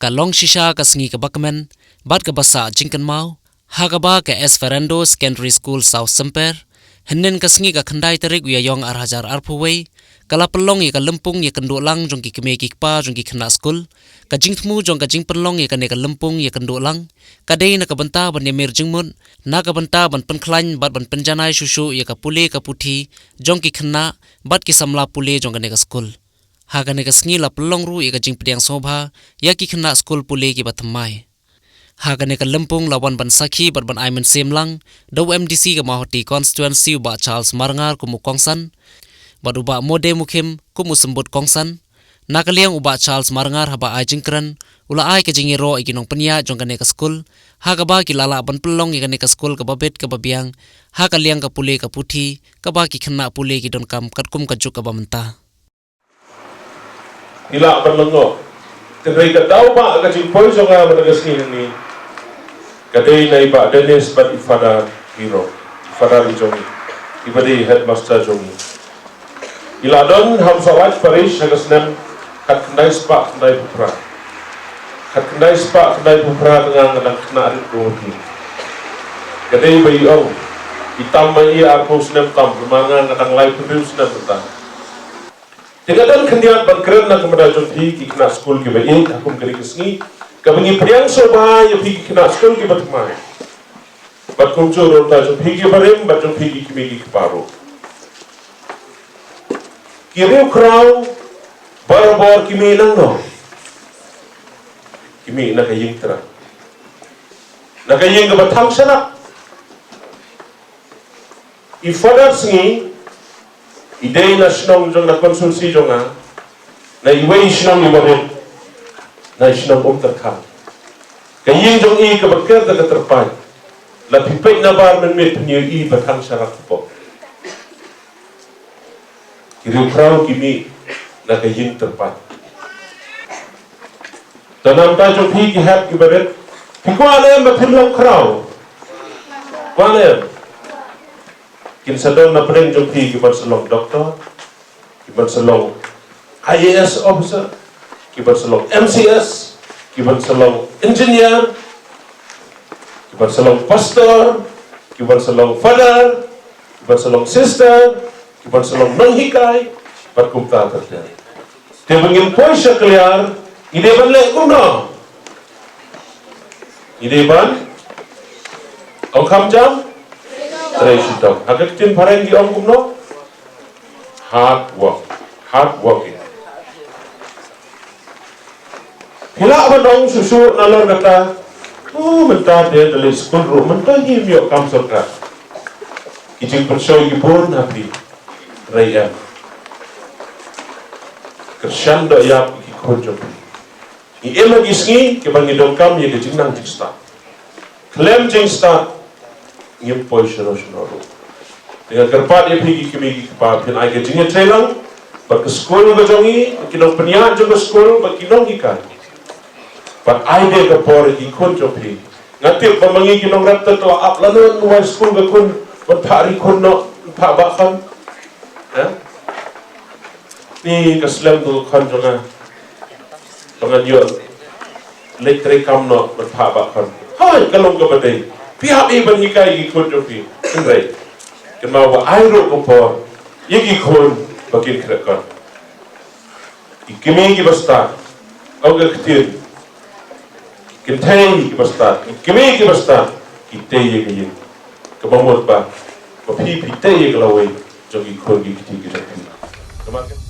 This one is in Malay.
ka long shisha ka sngi ka bakmen bat ka basa jingkan mau hagaba ka Esperando Secondary School South Semper henen ka sngi ka khandai tarik wi yong arhajar arpuwei kala pelong ye ka lempung ye kendo lang jong ki keme ki pa jong ki khna school ka jingthmu jong ka jing pelong ye ka ne ka lempung ye kendo lang ka dei na ka banta ban ye mer jingmun na ka banta ban pen khlain bat ban penjanai shushu ye ka pule ka puthi jong ki khna bat ki samla pule jong ka ne ka school hagane ka sngi la pelong ru ye ka jing pediang sobha ya ki khna school pule ki batmai hagane ka lempung lawan ban sakhi bat ban aimen semlang do MDC ka mahoti constituency ba Charles Marangar ku mukongsan bat uba mode mukim ku musembut kongsan nakaliang uba Charles Marangar haba ajingkran ula ai ka jingiro iginong penya jong ka ne ka school hagaba ki lala ban pelong ye ka ne ka school ka babet ka babiang hakaliang ka pule ka puthi ka ba ki khna pule ki don kam katkum ka juk ka bamenta ila berlengo kedai ka tau ba ka jimpoi songa managas ni kedai nai ba Dennis bat ifada hero ifada jongi ibadi headmaster jongi ila don ham sawat parish hagas nem kat kendai spa kendai pupra dengan nang kena arit rohi kedai bayi ong hitam mai arpos nem tam bermangan nang lai pudus nem betah Kadang kendiat berkeren nak kepada jonti ki kena school ki bayi akum keri kesni kabingi priang soba ya pi kena school ki batmai bat kumcu rota jonti ki barem bat jonti ki kimi ki paro kiriu krau barbor kimi nang no kimi nak ying tra nak ying ke batang sana ifadar singi idei na sinong jong na konsulsi jonga na iwei sinong ibaret na sinong terkam kayin jong i ke berker da terpai la pipek na bar men met penyu i batang syarat po kiriu krau kimi na kayin terpai tanam ta jong hi ki hat ibaret pikwa ma phimlang krau kwale kin sadon na preng jong pi kibar selong doktor kibar selong IAS officer kibar selong MCS kibar selong engineer kibar selong pastor kibar selong father kibar selong sister kibar selong menghikai berkumta terjadi dia mengin poisa keliar ide ban le kuno ide ban au kam jam Tresidong, agak tin pareng di om kumno, hard working. Hila abang susu nalor kata, mentah dia dari school room, mentah ni miok kam sorka. Ijing persoi gibon happy, raya. Kersan do yap ikut jopi. I ema gisngi kebang idong kam ye kejing nang jingsta. Klaim jingsta. Ngim poi shiro dengan kerpat dia pergi kemigi kepa pin ai ke jinge trelang ba ke school ga jongi kinong penya jo ke school ba kinong ikan but ai de ke por i kon jo pi ngati pamangi kinong rapta to up lanon wa school ga kun ba thari kon no pa ba khan ni ke slam du khan jonga pangan yo lektre kam no ba pa ba khan hai kalong ga badai pihak iban hikai ikut jopi enrai kena wa airo kopor yegi khon bakin krekon ikimi ki basta auga ktir kintai ki basta ikimi ki basta kitai yegi kemamot ba pi pi tai yegi lawai jogi khon gi kiti ki jopi